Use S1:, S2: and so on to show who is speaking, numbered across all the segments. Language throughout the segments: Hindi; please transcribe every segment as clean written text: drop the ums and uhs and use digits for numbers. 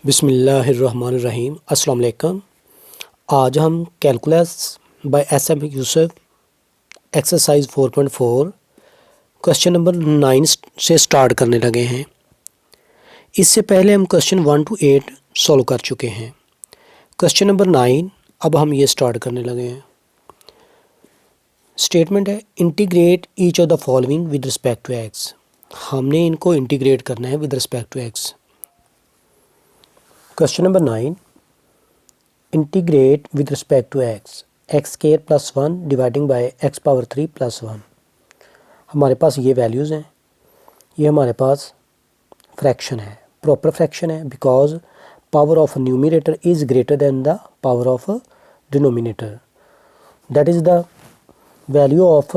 S1: बिस्मिल्लाहिर्रहमानिर्रहीम। अस्सलाम वालेकुम। आज हम calculus by S M. Yusuf exercise 4.4 question number 9 से स्टार्ट करने लगे हैं। इससे पहले हम क्वेश्चन 1 to 8 सॉल्व कर चुके हैं। क्वेश्चन नंबर 9 अब हम ये स्टार्ट करने लगे हैं। स्टेटमेंट है integrate each of the following with respect to X. हमने इनको इंटीग्रेट करना है with respect to X. Question number 9 integrate with respect to X square plus 1 dividing by X power 3 plus 1। हमारे पास ये वैल्यूज़ हैं। ये हमारे पास फ्रैक्शन है, प्रॉपर फ्रैक्शन है, because power of numerator is greater than the power of denominator. That is the value of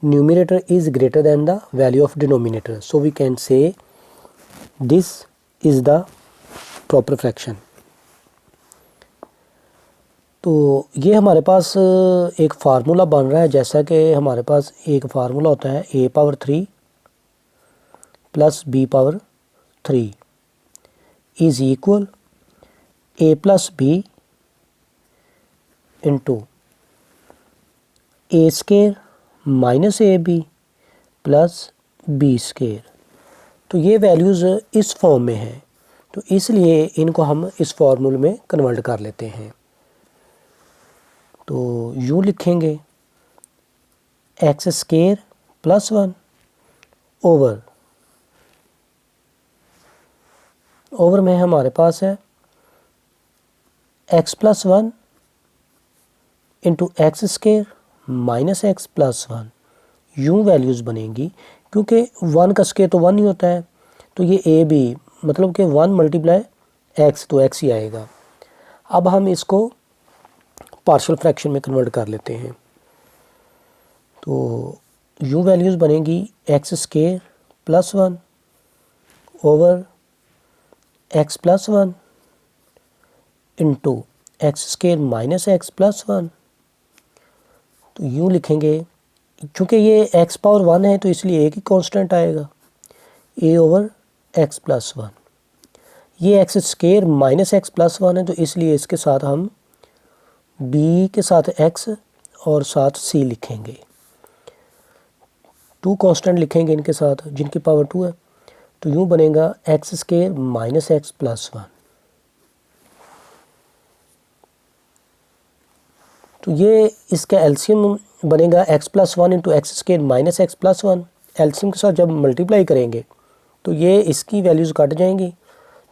S1: numerator is greater than the value of denominator, so we can say this is the proper fraction. तो ये हमारे पास एक फार्मूला बन रहा है, जैसा कि हमारे पास एक फार्मूला होता है a power 3 plus b power 3 is equal a plus b into a square minus A B plus B square. तो ये वैल्यूज़ इस फॉर्म में है, तो इसलिए इनको हम इस फार्मूले में कन्वर्ट कर लेते हैं। तो यूँ लिखेंगे एक्स स्क्वायर प्लस 1 ओवर में हमारे पास है x plus 1 into X square minus x plus 1। यूँ वैल्यूज़ बनेंगी, क्योंकि 1 का स्क्वायर तो 1 ही होता है, तो ये ए बी मतलब कि 1 मल्टीप्लाई एक्स तो एक्स ही आएगा। अब हम इसको पार्शियल फ्रैक्शन में कन्वर्ट कर लेते हैं। तो यूँ वैल्यूज़ बनेगी x square plus 1 over x plus 1 into X square minus x plus 1। तो यूँ लिखेंगे, चूँकि ये एक्स पावर 1 है तो इसलिए एक ही कांस्टेंट आएगा, ए ओवर एक्स प्लस 1। ये x square minus x plus 1 है, तो इसलिए इसके साथ हम b के साथ x और साथ c लिखेंगे। 2 कांस्टेंट लिखेंगे इनके साथ जिनकी पावर 2 है। तो यूँ बनेगा x square minus x plus 1। तो ये इसका एलसीएम बनेगा x plus 1 into X square minus x plus 1। LCM के साथ जब मल्टीप्लाई करेंगे तो ये इसकी वैल्यूज़ कट जाएंगी,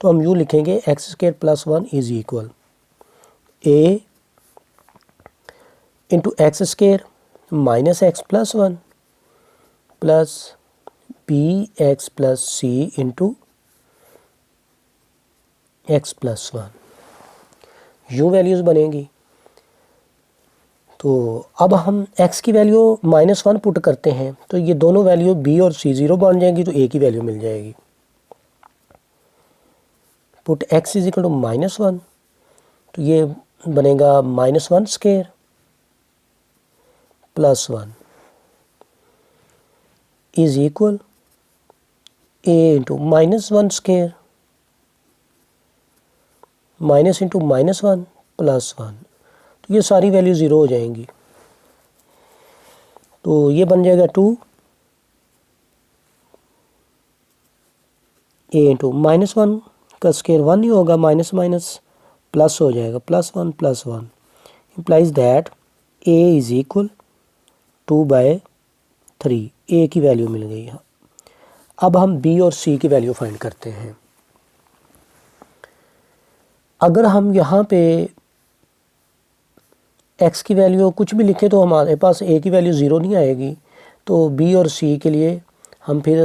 S1: तो हम यूँ लिखेंगे X square plus 1 is equal A into X square minus x plus 1 plus B x plus C into x plus 1। यूँ वैल्यूज़ बनेंगी। तो अब हम x की वैल्यू -1 पुट करते हैं, तो ये दोनों वैल्यू b और c 0 बन जाएंगी, तो a की वैल्यू मिल जाएगी। Put x is equal to -1, तो ये बनेगा -1 square plus 1 is equal a into -1 square minus into -1 plus 1। तो ये सारी वैल्यू 0 हो जाएंगी, तो ये बन जाएगा 2 a इंटू -1 का स्क्वायर 1 ही होगा, माइनस माइनस प्लस हो जाएगा, plus 1 plus 1 implies that a is equal 2/3। a की वैल्यू मिल गई। अब हम b और c की वैल्यू फाइंड करते हैं। अगर हम यहाँ पे x की वैल्यू कुछ भी लिखे तो हमारे पास a की वैल्यू 0 नहीं आएगी, तो b और c के लिए हम फिर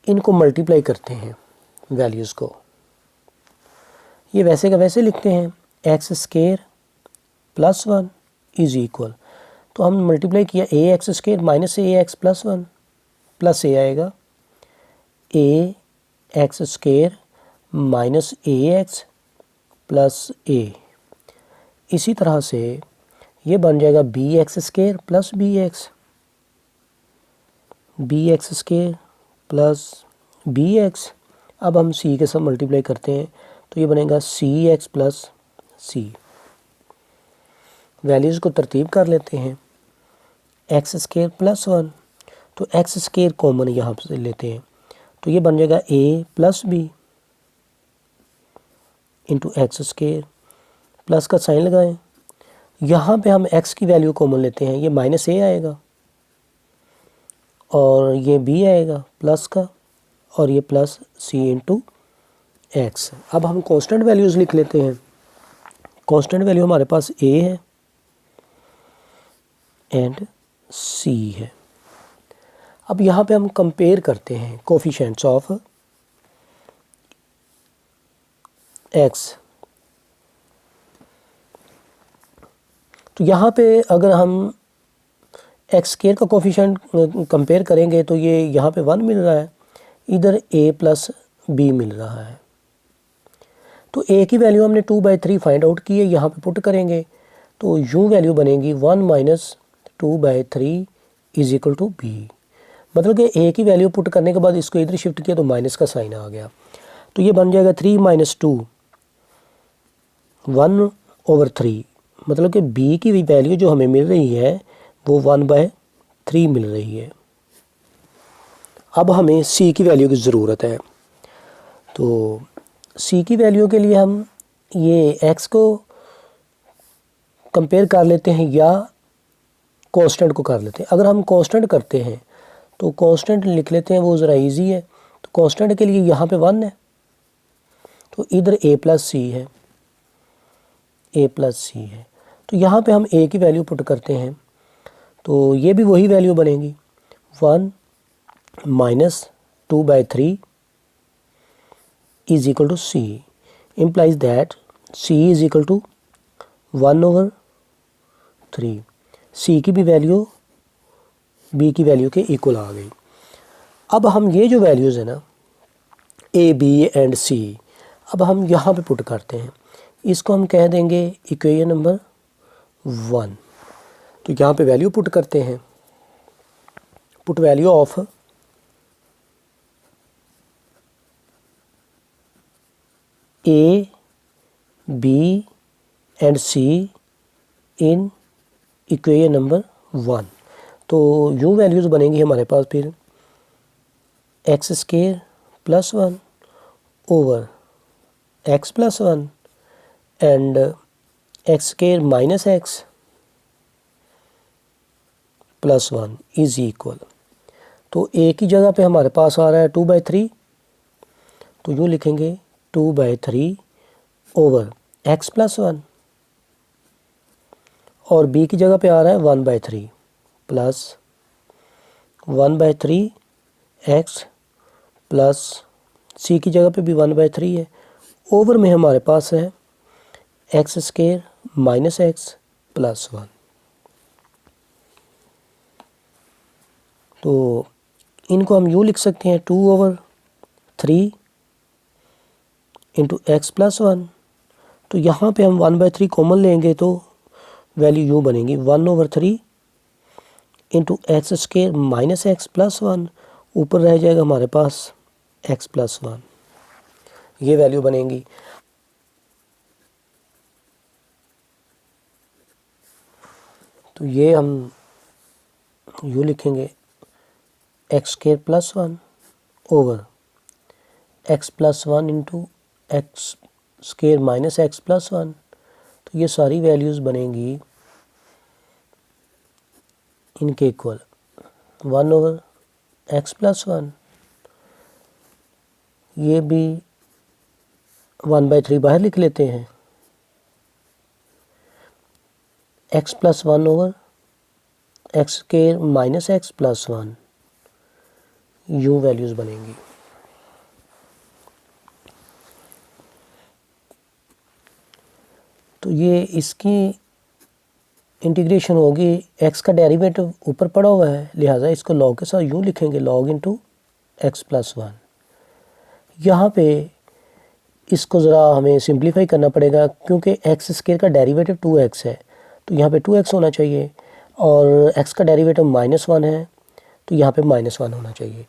S1: इनको मल्टीप्लाई करते हैं वैल्यूज़ को। ये वैसे का वैसे लिखते हैं, X square plus 1 is equal, तो हम मल्टीप्लाई किया A X square minus A X plus 1 plus A आएगा A X square minus A X plus A. इसी तरह से ये बन जाएगा B X square plus B X square plus B X. अब हम सी के साथ मल्टीप्लाई करते हैं, तो ये बनेगा सी एक्स प्लस सी। वैल्यूज़ को तरतीब कर लेते हैं। एक्स स्केयर प्लस 1, तो एक्स स्केयर कॉमन यहाँ से लेते हैं, तो ये बन जाएगा a plus b into x square. Plus का साइन लगाएं, यहाँ पे हम x की वैल्यू कॉमन लेते हैं, ये माइनस ए आएगा और ये b आएगा प्लस का, और ये प्लस c इंटू एक्स। अब हम कांस्टेंट वैल्यूज़ लिख लेते हैं। कांस्टेंट वैल्यू हमारे पास a है एंड c है। अब यहाँ पे हम कंपेयर करते हैं कोफिशिएंट्स ऑफ x। तो यहाँ पे अगर हम एक्स स्केयर का कोफिशिएंट कंपेयर करेंगे तो ये यहाँ पे 1 मिल रहा है, इधर a प्लस बी मिल रहा है। तो a की वैल्यू हमने 2/3 फाइंड आउट की है, यहाँ पे पुट करेंगे तो यूँ वैल्यू बनेगी 1 minus 2/3 is equal to b। मतलब कि a की वैल्यू पुट करने के बाद इसको इधर शिफ्ट किया तो माइनस का साइन आ गया, तो ये बन जाएगा 3 माइनस 2 1/3। मतलब कि b की वैल्यू जो हमें मिल रही है वो 1/3 मिल रही है। अब हमें c की वैल्यू की ज़रूरत है, तो c की वैल्यू के लिए हम ये x को कंपेयर कर लेते हैं या कांस्टेंट को कर लेते हैं। अगर हम कांस्टेंट करते हैं तो कांस्टेंट लिख लेते हैं, वो ज़रा इजी है। तो कांस्टेंट के लिए यहाँ पे 1 है, तो इधर a प्लस सी है, a प्लस सी है। तो यहाँ पे हम a की वैल्यू पुट करते हैं तो ये भी वही वैल्यू बनेगी 1 minus 2/3 is equal to c, implies that c is equal to 1/3। c की भी वैल्यू b की वैल्यू के इक्वल आ गई। अब हम ये जो वैल्यूज़ है ना a b एंड c, अब हम यहाँ पे पुट करते हैं। इसको हम कह देंगे इक्वेशन नंबर 1। तो यहाँ पे वैल्यू पुट करते हैं, put value of a b and c in equation number 1। तो यूँ वैल्यूज़ बनेंगी हमारे पास फिर x square plus 1 over x plus 1 and x square minus x plus 1 is equal. तो a की जगह पे हमारे पास आ रहा है 2/3, तो यूँ लिखेंगे 2/3 ओवर x प्लस 1, और b की जगह पे आ रहा है 1/3 प्लस 1/3 x प्लस c की जगह पे भी 1/3 है। ओवर में हमारे पास है x square minus x plus 1। तो इनको हम यूँ लिख सकते हैं 2/3 इंटू एक्स प्लस 1। तो यहाँ पे हम 1/3 कॉमन लेंगे तो वैल्यू यूँ बनेगी 1/3 into x square minus x plus 1। ऊपर रह जाएगा हमारे पास एक्स प्लस 1, ये वैल्यू बनेगी। तो ये हम यूँ लिखेंगे x square plus 1 over x plus 1 into x square minus x plus 1। तो ये सारी वैल्यूज़ बनेंगी इनके इक्वल 1/x प्लस 1, ये भी 1/3 बाहर लिख लेते हैं, x plus 1/x square minus x plus 1, यूँ वैल्यूज़ बनेंगी। तो ये इसकी इंटीग्रेशन होगी, x का डेरिवेटिव ऊपर पड़ा हुआ है, लिहाजा इसको लॉग के साथ यूँ लिखेंगे लॉग इंटू एक्स प्लस 1। यहाँ पे इसको ज़रा हमें सिंप्लीफाई करना पड़ेगा क्योंकि एक्स स्केयर का डेरिवेटिव 2x है, तो यहाँ पे 2x होना चाहिए, और x का डेरिवेटिव -1 है तो यहाँ पे -1 होना चाहिए।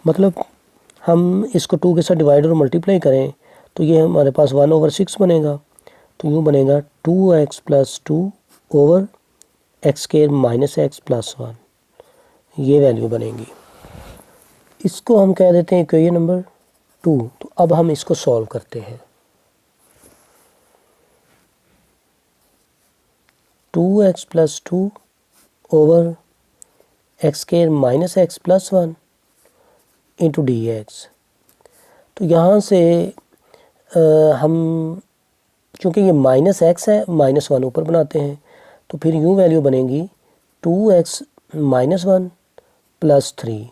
S1: मतलब हम इसको 2 के साथ डिवाइड और मल्टीप्लाई करें तो ये हमारे पास 1/6 बनेगा। तो यूँ बनेगा 2x + 2 ओवर x² - x + 1, ये वैल्यू बनेगी। इसको हम कह देते हैं इक्वेशन नंबर 2। तो अब हम इसको सॉल्व करते हैं। 2x + 2 over x² - x + 1 into dx। तो यहाँ से हम चूँकि ये -x है, -1 ऊपर बनाते हैं, तो फिर यूँ वैल्यू बनेगी 2x - 1 + 3,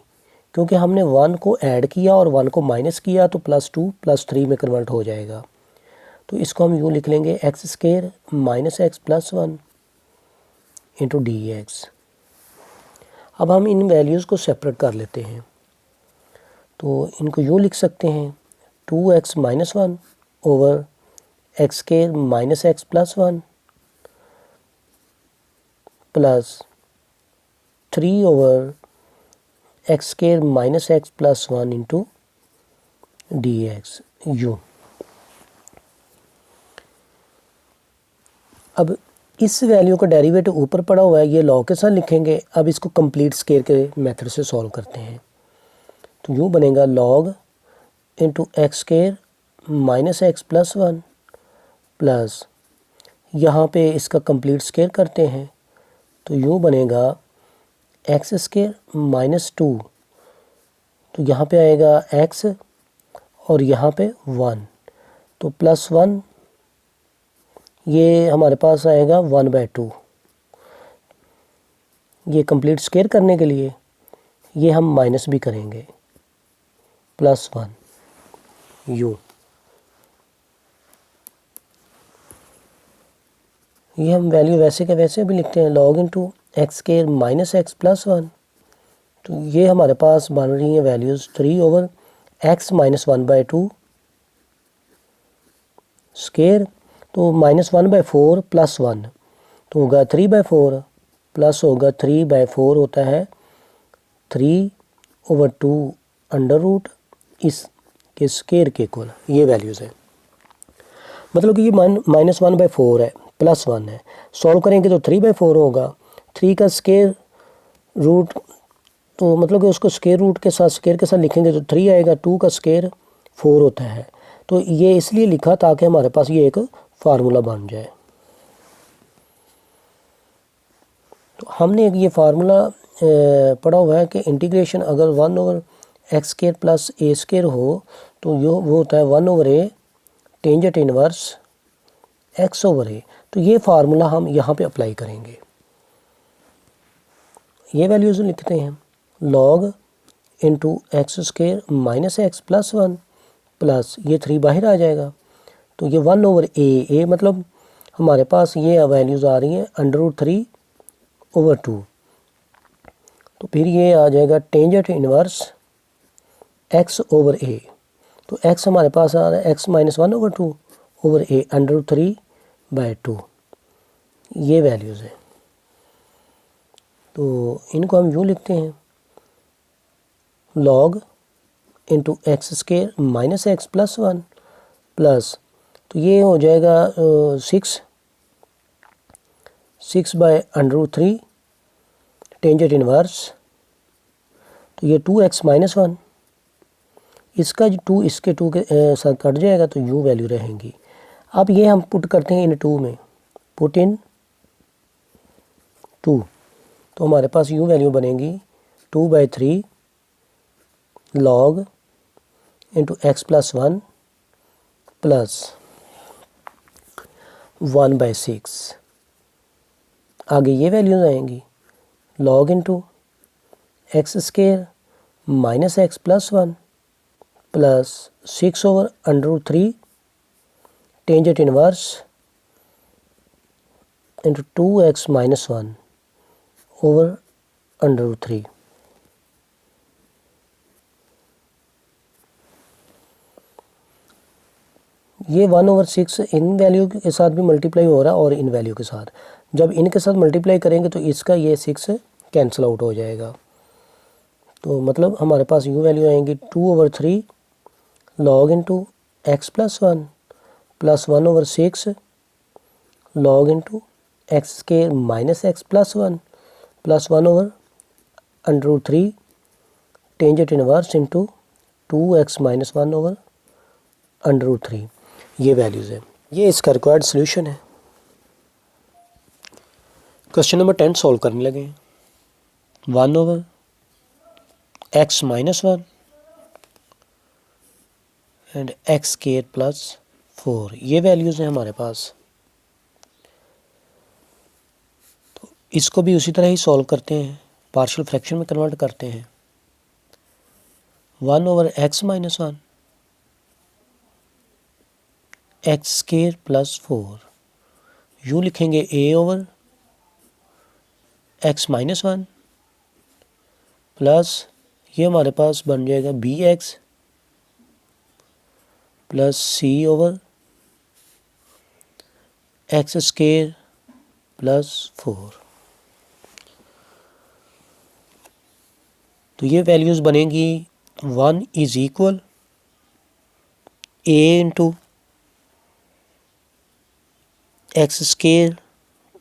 S1: क्योंकि हमने 1 को ऐड किया और 1 को माइनस किया तो +2 + 3 में कन्वर्ट हो जाएगा। तो इसको हम यूँ लिख लेंगे x² - x + 1 इंटू dx। अब हम इन वैल्यूज़ को सेपरेट कर लेते हैं। तो इनको यूँ लिख सकते हैं 2x - 1 over x² - x + 1 plus 3 over x² - x + 1 into dx यूँ। अब इस वैल्यू का डेरिवेटिव ऊपर पड़ा हुआ है, ये लॉग के साथ लिखेंगे। अब इसको कंप्लीट स्क्वायर के मेथड से सॉल्व करते हैं। तो यूँ बनेगा log into x² - x + 1 plus यहाँ पे इसका कंप्लीट स्क्वायर करते हैं। तो यूँ बनेगा x² - 2, तो यहाँ पे आएगा x और यहाँ पे 1, तो +1, ये हमारे पास आएगा 1/2। ये कंप्लीट स्क्वायर करने के लिए ये हम माइनस भी करेंगे, +1 यूँ। ये हम वैल्यू वैसे के वैसे भी लिखते हैं, log इंटू x² - x + 1। तो ये हमारे पास बन रही हैं वैल्यूज़ 3 ओवर x - 1/2 स्क्वायर, तो -1/4 + 1 तो होगा 3/4 प्लस होगा 3/4 होता है 3/2 अंडर रूट इसके स्क्वायर के इक्वल। ये वैल्यूज़ है, मतलब कि ये -1/4 है, +1 है। सॉल्व करेंगे तो 3/4 होगा। 3 का स्क्वायर रूट, तो मतलब कि उसको स्क्वायर रूट के साथ स्क्वायर के साथ लिखेंगे तो 3 आएगा। 2 का स्क्वायर 4 होता है। तो ये इसलिए लिखा ताकि हमारे पास ये एक फार्मूला बन जाए। तो हमने एक ये फार्मूला पढ़ा हुआ है कि इंटीग्रेशन अगर 1/x² + a² हो तो वो होता है 1/a टेंजेंट इनवर्स x/a। तो ये फार्मूला हम यहाँ पे अप्लाई करेंगे। ये वैल्यूज़ लिखते हैं log into x² - x + 1 plus ये 3 बाहर आ जाएगा। तो ये 1/a मतलब हमारे पास ये वैल्यूज़ आ रही हैं √3/2। तो फिर ये आ जाएगा टेंजेंट इनवर्स x/a। तो x हमारे पास आ रहा है x - 1/2 ओवर a √3/2। ये वैल्यूज़ हैं। तो इनको हम यूँ लिखते हैं log into x² - x + 1 plus, तो ये हो जाएगा 6/√3 टेंजेंट इनवर्स, तो ये 2x - 1, इसका जो 2 इसके 2 के साथ कट जाएगा तो यूँ वैल्यू रहेंगी। अब ये हम पुट करते हैं इन 2 में, पुट इन 2, तो हमारे पास यूँ वैल्यू बनेगी 2/3 log इंटू x + 1 प्लस 1/6। आगे ये वैल्यूज आएंगी log into x² - x + 1 plus 6/√3 tangent inverse into 2x - 1 over √3। ये 1/6 इन वैल्यू के साथ भी मल्टीप्लाई हो रहा है और इन वैल्यू के साथ। जब इनके साथ मल्टीप्लाई करेंगे तो इसका ये 6 कैंसिल आउट हो जाएगा। तो मतलब हमारे पास यूँ वैल्यू आएंगी 2/3 log into x plus one over 6 log into x square minus x plus one over under root 3 tangent inverse into 2x minus 1 over under root 3। ये वैल्यूज़ है, ये इसका रिक्वायर्ड सोल्यूशन है। क्वेश्चन नंबर 10 सॉल्व करने लगे हैं। 1 over x minus 1 and x square plus 4, ये वैल्यूज़ हैं हमारे पास। तो इसको भी उसी तरह ही सॉल्व करते हैं, पार्शियल फ्रैक्शन में कन्वर्ट करते हैं। 1 over x minus 1 x square plus 4, यूँ लिखेंगे a over x minus 1 plus ये हमारे पास बन जाएगा B x plus c over x square plus 4। तो ये वैल्यूज़ बनेंगी 1 is equal a into x square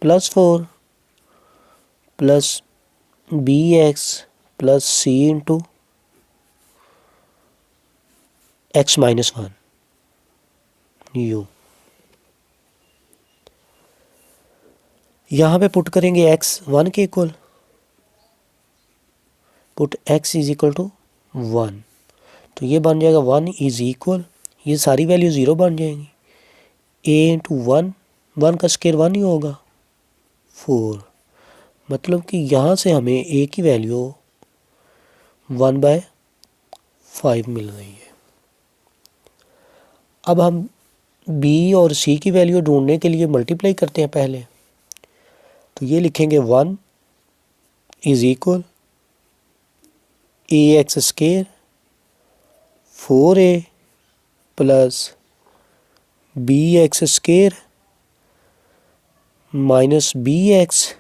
S1: plus 4 plus B x plus C into x minus 1 यू। यहाँ पे पुट करेंगे x 1 के equal, put x is equal to 1, तो ये बन जाएगा 1 इज इक्वल, ये सारी वैल्यू 0 बन जाएंगी। a इंटू 1 का स्केयर 1 ही होगा 4, मतलब कि यहाँ से हमें a की वैल्यू 1/5 मिल रही है। अब हम b और c की वैल्यू ढूंढने के लिए मल्टीप्लाई करते हैं पहले, तो ये लिखेंगे 1 is equal a x square 4a plus B x square minus b x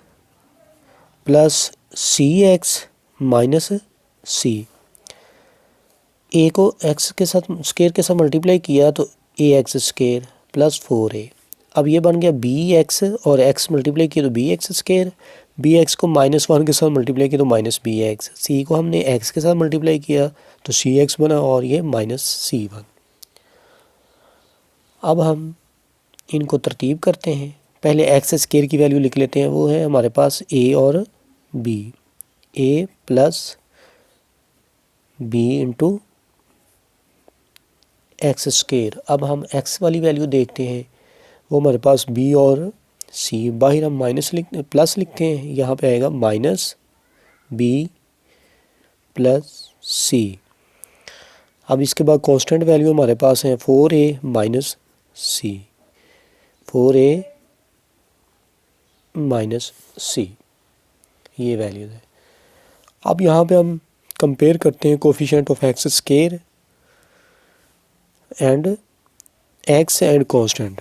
S1: plus c x minus c. A को एक्स के साथ स्केयर के साथ मल्टीप्लाई किया तो ए एक्स स्केयर प्लस 4a। अब ये बन गया बी एक्स और एक्स मल्टीप्लाई किया तो b x square, b x को -1 के साथ मल्टीप्लाई किया तो माइनस बी एक्स, सी को हमने एक्स के साथ मल्टीप्लाई किया तो सी एक्स बना और ये माइनस सी बन। अब हम इनको तरतीब करते हैं, पहले एक्स स्केयर की वैल्यू लिख लेते हैं, वो है हमारे पास ए और b, a plus b into x square. अब हम एक्स वाली वैल्यू देखते हैं, वो हमारे पास बी और सी, बाहर हम प्लस लिखते हैं, यहाँ पे आएगा माइनस बी प्लस सी। अब इसके बाद कांस्टेंट वैल्यू हमारे पास है 4a माइनस सी, 4a माइनस सी, ये वैल्यूज है। अब यहाँ पे हम कंपेयर करते हैं coefficient of x square and x and constant.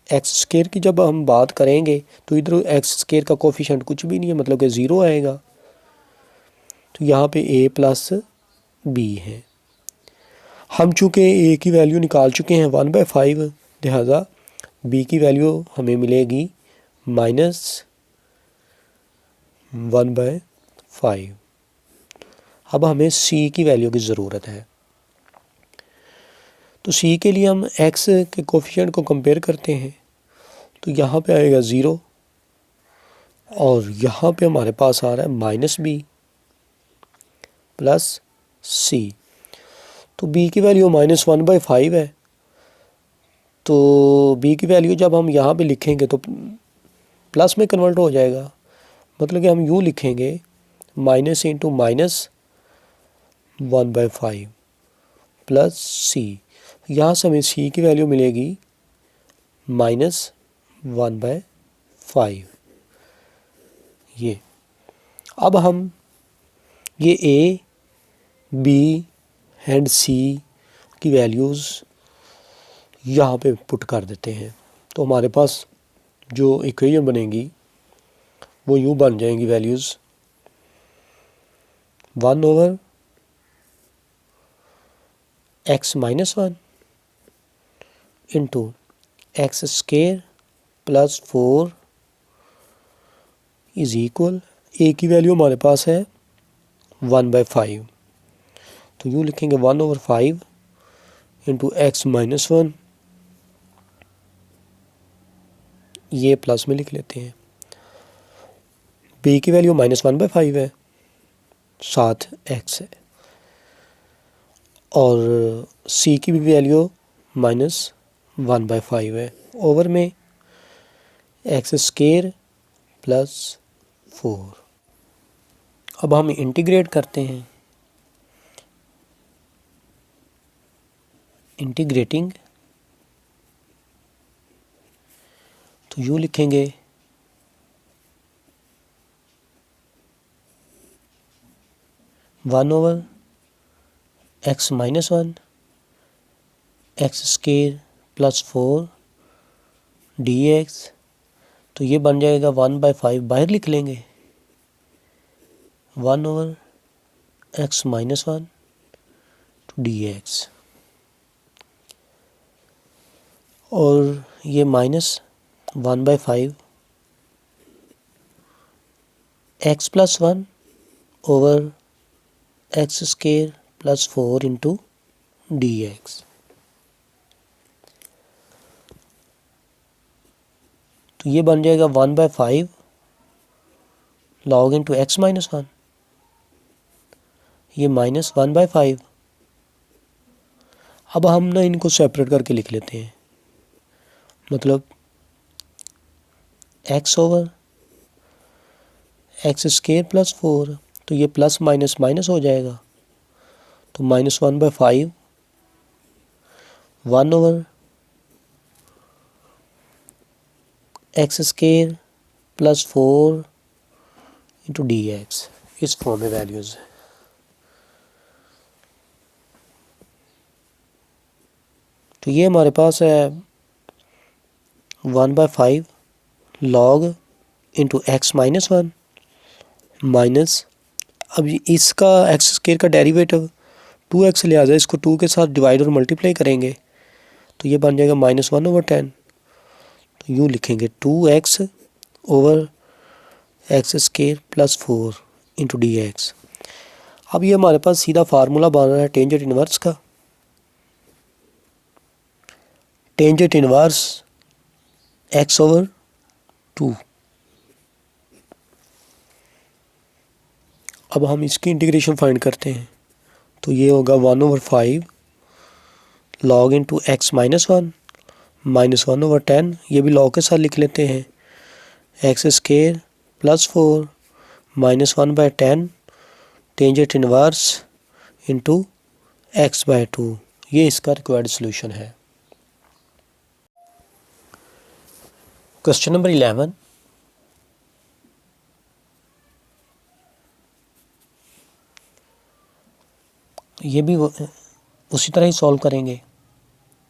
S1: X square की जब हम बात करेंगे तो इधर एक्स स्केयर का कोफिशिएंट कुछ भी नहीं है, मतलब कि 0 आएगा, तो यहाँ पे a प्लस बी है। हम चूँकि a की वैल्यू निकाल चुके हैं 1/5, लिहाजा b की वैल्यू हमें मिलेगी -1/5। अब हमें c की वैल्यू की ज़रूरत है, तो c के लिए हम x के कोफिशिएंट को कंपेयर करते हैं, तो यहाँ पे आएगा 0 और यहाँ पे हमारे पास आ रहा है -b प्लस c। तो b की वैल्यू -1/5 है, तो b की वैल्यू जब हम यहाँ पे लिखेंगे तो प्लस में कन्वर्ट हो जाएगा, मतलब कि हम यूँ लिखेंगे minus into minus 1/5 plus c। यहाँ से हमें c की वैल्यू मिलेगी -1/5। ये अब हम ये a, b एंड c की वैल्यूज़ यहाँ पे पुट कर देते हैं, तो हमारे पास जो इक्वेशन बनेगी वो यूँ बन जाएंगी values 1 over x minus 1 into x square plus 4 is equal, a की वैल्यू हमारे पास है 1/5, तो यूँ लिखेंगे 1/5 इंटू एक्स माइनस 1, ये प्लस में लिख लेते हैं। बी की वैल्यू -1/5 है, साथ एक्स है, और सी की भी वैल्यू -1/5 है, ओवर में एक्स स्केयर प्लस 4। अब हम इंटीग्रेट करते हैं, इंटीग्रेटिंग, तो यूँ लिखेंगे 1/x minus 1 x square plus 4 dx, तो ये बन जाएगा 1/5, बाहर लिख लेंगे 1/x माइनस 1 dx, और ये -1/5 x plus 1 over x square plus 4 into dx, तो ये बन जाएगा 1/5 log इंटू एक्स माइनस 1, ये -1/5। अब हम ना इनको सेपरेट करके लिख लेते हैं, मतलब x over x square plus 4, तो ये प्लस माइनस माइनस हो जाएगा, तो -1/5 1 over x square plus 4 into dx, इस फॉर्म में वैल्यूज़ है। तो ये हमारे पास है 1/5 log into x minus 1 minus, अब इसका एक्स स्केयर का डेरिवेटिव 2x, लिहाजा इसको 2 के साथ डिवाइड और मल्टीप्लाई करेंगे, तो ये बन जाएगा -1/10, तो यूँ लिखेंगे 2x over x square plus 4 into dx। अब ये हमारे पास सीधा फार्मूला बन रहा है टेंजेंट इनवर्स का, टेंजेंट इनवर्स x ओवर 2। अब हम इसकी इंटीग्रेशन फाइंड करते हैं, तो ये होगा 1/5 log इंटू एक्स माइनस 1 -1/10, ये भी log के साथ लिख लेते हैं, x square plus 4 -1/10 tangent inverse into x/2, ये इसका रिक्वायर्ड सॉल्यूशन है। क्वेश्चन नंबर 11, ये भी उसी तरह ही सॉल्व करेंगे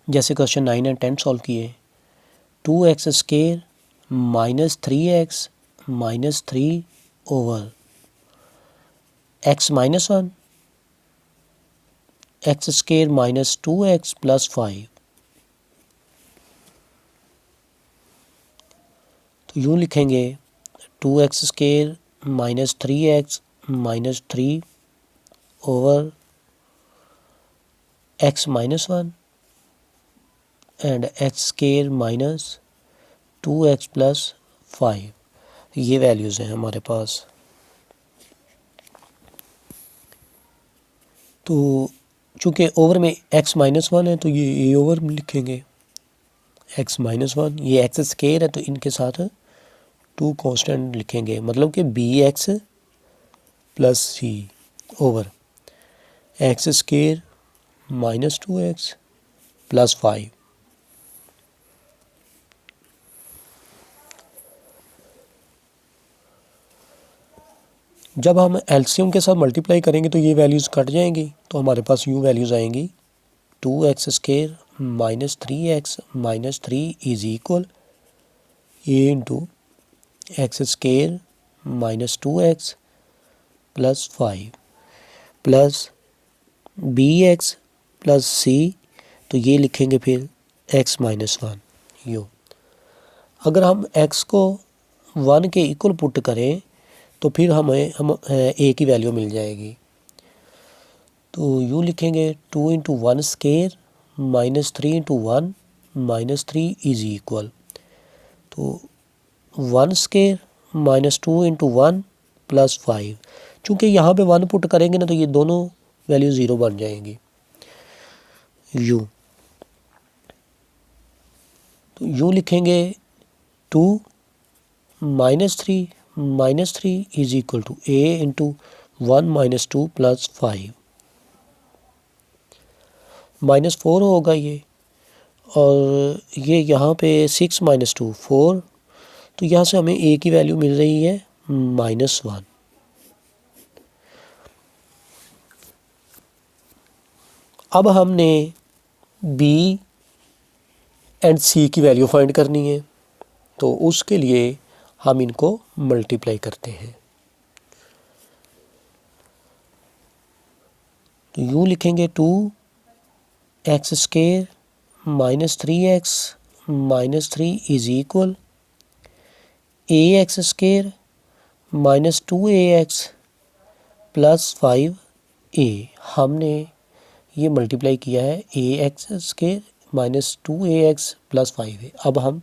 S1: जैसे क्वेश्चन 9 और 10 सॉल्व किए। 2x स्केयर -3x माइनस 3 over x minus 1 x square -2x plus 5, तो यूँ लिखेंगे 2x स्केयर -3x माइनस 3 over x minus 1 and x square -2x plus 5, ये वैल्यूज़ हैं हमारे पास। तो चूँकि ओवर में x माइनस 1 है, तो ये a ओवर में लिखेंगे x माइनस 1, ये एक्स स्केयर है तो इनके साथ 2 कांस्टेंट लिखेंगे, मतलब कि bx plus c over x square -2x plus 5। जब हम एलसीएम के साथ मल्टीप्लाई करेंगे तो ये वैल्यूज़ कट जाएंगी, तो हमारे पास यूँ वैल्यूज़ आएंगी 2x स्केयर -3x माइनस 3 is equal a into x square -2x plus 5 plus bx plus c, तो ये लिखेंगे फिर एक्स माइनस वन यू। अगर हम एक्स को 1 के इक्वल पुट करें तो फिर हम ए की वैल्यू मिल जाएगी। तो यू लिखेंगे 2 into 1 square minus 3 into 1 minus 3 is equal, तो 1 स्केयर माइनस 2 इंटू 1 प्लस 5। चूँकि यहाँ पे 1 पुट करेंगे ना तो ये दोनों वैल्यू 0 बन जाएंगी। यू, तो यू लिखेंगे 2 minus three is equal to a into 1 minus 2 plus 5, minus 4 होगा ये, और ये यहाँ पे 6 माइनस 2 4, तो यहाँ से हमें ए की वैल्यू मिल रही है -1। अब हमने बी एंड सी की वैल्यू फाइंड करनी है, तो उसके लिए हम इनको मल्टीप्लाई करते हैं। तो यूँ लिखेंगे 2x स्केयर माइनस 3x माइनस 3 is equal ax square minus 2ax plus 5a। हमने ये मल्टीप्लाई किया है ax square minus 2ax plus 5a। अब हम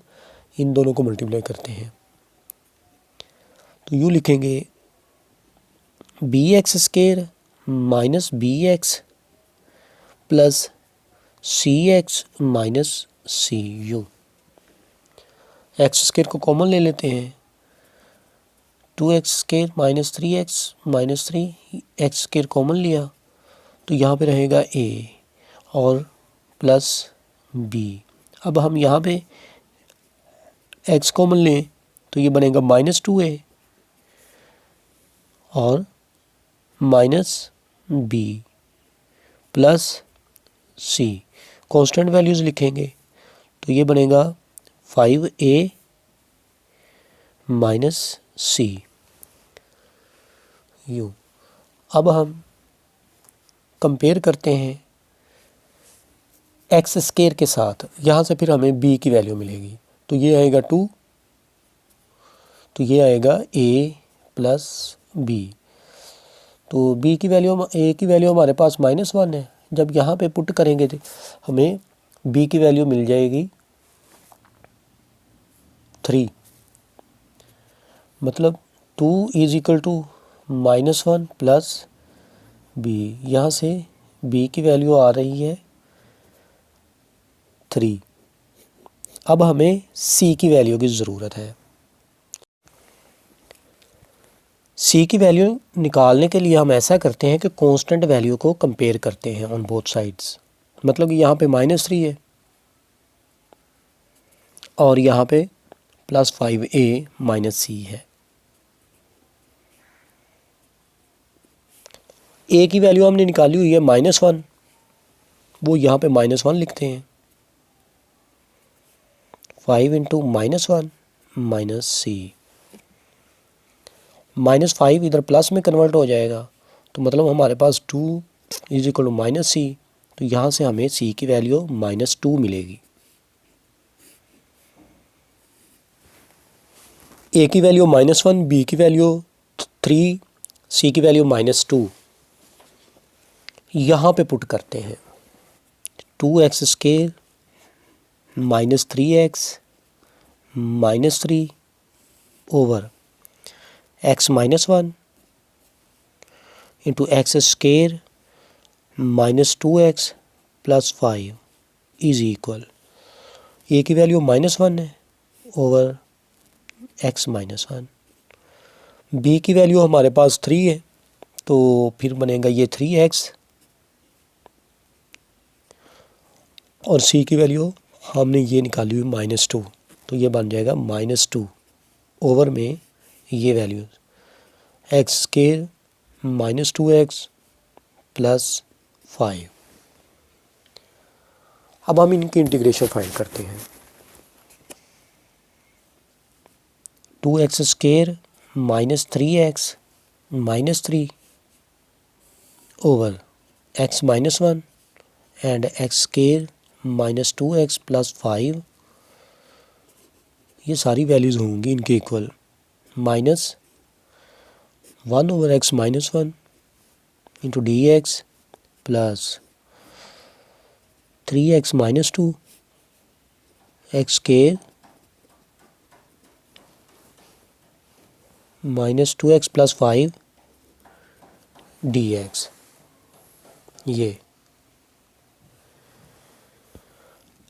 S1: इन दोनों को मल्टीप्लाई करते हैं, तो यूँ लिखेंगे bx square minus bx plus cx minus cu। X square को कॉमन ले लेते हैं, 2x स्केयर माइनस 3x माइनस 3 एक्स स्केयर कॉमन लिया तो यहाँ पे रहेगा a और प्लस b। अब हम यहाँ पे x कॉमन लें तो ये बनेगा -2a और minus b plus c। Constant values लिखेंगे तो ये बनेगा 5a माइनस c यू। अब हम कंपेयर करते हैं एक्स स्केयर के साथ, यहाँ से फिर हमें b की वैल्यू मिलेगी, तो ये आएगा 2, तो ये आएगा a प्लस b। तो b की वैल्यू a की वैल्यू हमारे पास -1 है, जब यहाँ पे पुट करेंगे तो हमें b की वैल्यू मिल जाएगी 3, मतलब 2 is equal to -1 plus b। यहाँ से b की वैल्यू आ रही है 3। अब हमें c की वैल्यू की ज़रूरत है। c की वैल्यू निकालने के लिए हम ऐसा करते हैं कि कांस्टेंट वैल्यू को कंपेयर करते हैं ऑन बोथ साइड्स। मतलब कि यहाँ पे -3 है और यहाँ पे प्लस 5a माइनस c है। a की वैल्यू हमने निकाली हुई है -1, वो यहाँ पे -1 लिखते हैं। 5 इंटू -1 माइनस c, -5 इधर प्लस में कन्वर्ट हो जाएगा, तो मतलब हमारे पास 2 इज इक्वल टू -c, तो यहाँ से हमें c की वैल्यू -2 मिलेगी। a की वैल्यू -1, b की वैल्यू 3, c की वैल्यू -2। यहाँ पे पुट करते हैं 2x स्केयर माइनस 3x माइनस 3 over x -1 into x square minus 2x plus 5 is equal, a की वैल्यू -1 है ओवर x -1, b की वैल्यू हमारे पास 3 है, तो फिर बनेगा ये 3x, और c की वैल्यू हमने ये निकाली हुई -2, तो ये बन जाएगा -2 ओवर में ये value x square -2x plus 5। अब हम इनकी इंटीग्रेशन फाइंड करते हैं। 2x स्केयर -3x माइनस 3 over x -1 and x square minus 2x plus 5, ये सारी वैल्यूज़ होंगी इनके equal, minus 1/x minus 1 into D x plus 3x minus 2 x square minus 2x plus 5 D x. ये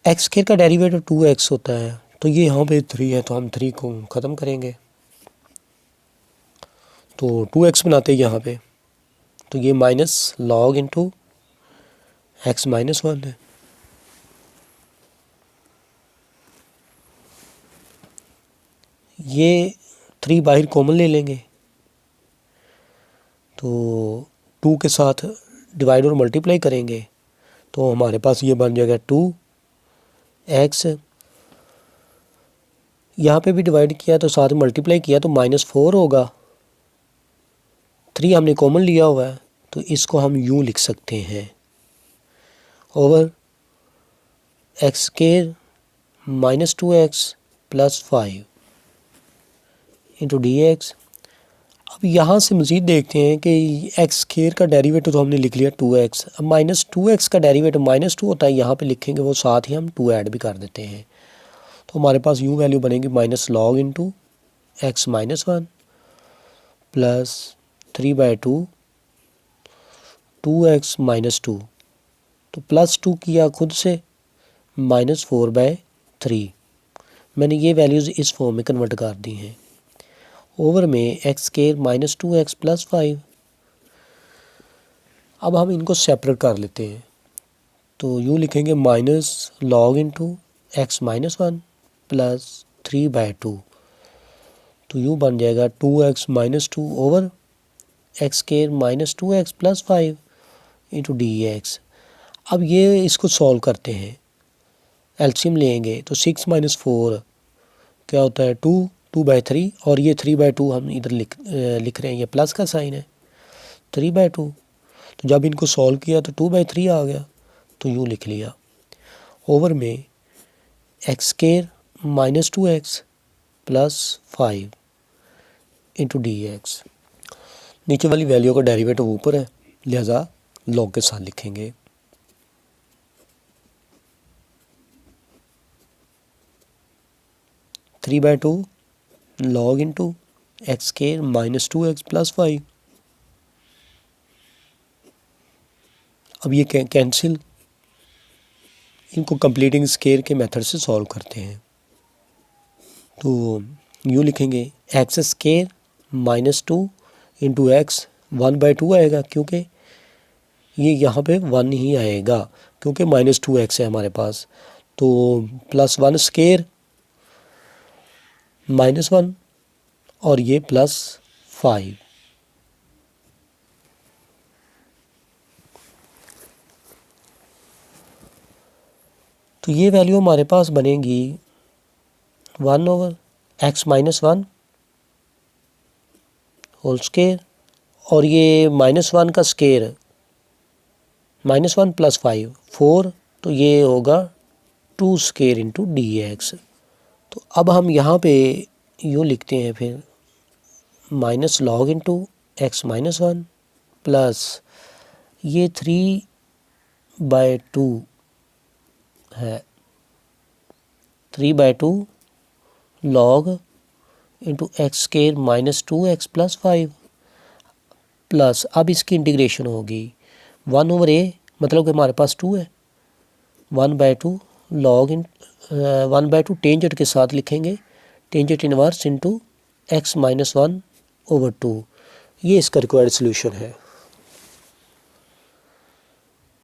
S1: एक्स स्केयर का डेरिवेटिव 2x होता है, तो ये यहाँ पे 3 है, तो हम 3 को ख़त्म करेंगे तो 2x बनाते हैं यहाँ पे, तो ये minus log into x minus 1 है। ये 3 बाहर कॉमन ले लेंगे, तो 2 के साथ डिवाइड और मल्टीप्लाई करेंगे, तो हमारे पास ये बन जाएगा 2x, यहाँ पे भी डिवाइड किया तो साथ मल्टीप्लाई किया तो -4 होगा। 3 हमने कॉमन लिया हुआ है, तो इसको हम यूँ लिख सकते हैं, over x square minus 2x plus 5 into D x. अब यहाँ से मज़ीद देखते हैं कि एक्स स्केयर का डेरिवेटिव तो हमने लिख लिया 2x, अब माइनस 2x का डेरिवेटिव -2 होता है, यहाँ पे लिखेंगे वो साथ ही हम 2 ऐड भी कर देते हैं, तो हमारे पास यूँ वैल्यू बनेगी minus log into x minus 1 plus 3/2 2x minus 2, तो प्लस 2 किया खुद से -4/3, मैंने ये वैल्यूज़ इस फॉर्म में कन्वर्ट कर दी हैं, ओवर में x square minus 2x plus 5। अब हम इनको सेपरेट कर लेते हैं, तो यूँ लिखेंगे minus log into x minus 1 plus 3/2, तो यूँ बन जाएगा 2x minus 2 over x square minus 2x plus 5 into D x. अब ये इसको सॉल्व करते हैं, एलसीएम लेंगे तो 6 माइनस 4 क्या होता है 2/3, और ये 3/2 हम इधर लिख रहे हैं, ये प्लस का साइन है 3/2, तो जब इनको सॉल्व किया तो 2/3 आ गया, तो यूँ लिख लिया, ओवर में x square minus 2x plus 5 into D x. नीचे वाली वैल्यू का डेरिवेटिव ऊपर है, लिहाजा लॉग के साथ लिखेंगे, three by two log into x square minus 2x plus 5। अब ये कैंसिल, इनको कंप्लीटिंग स्केयर के मेथड से सॉल्व करते हैं, तो यूँ लिखेंगे एक्स स्केयर -2 इंटू एक्स 1/2 आएगा, क्योंकि ये यहाँ पे 1 ही आएगा क्योंकि -2x है हमारे पास, तो प्लस 1 स्केयर -1 और ये प्लस 5, तो ये वैल्यू हमारे पास बनेगी 1 over x minus 1 whole square, और ये -1 का स्केयर -1 प्लस 5 4, तो ये होगा 2 स्केयर इंटू डी एक्स। तो अब हम यहाँ पे यूँ लिखते हैं फिर minus log into x minus 1 plus ये 3/2 है 3/2 log into x square -2x plus 5 plus, अब इसकी इंटीग्रेशन होगी 1 ओवर a, मतलब कि हमारे पास 2 है, 1/2 लॉग इन 1/2 टेंजेंट के साथ लिखेंगे, tangent inverse into x minus 1 over 2, ये इसका रिक्वायर्ड सोल्यूशन है।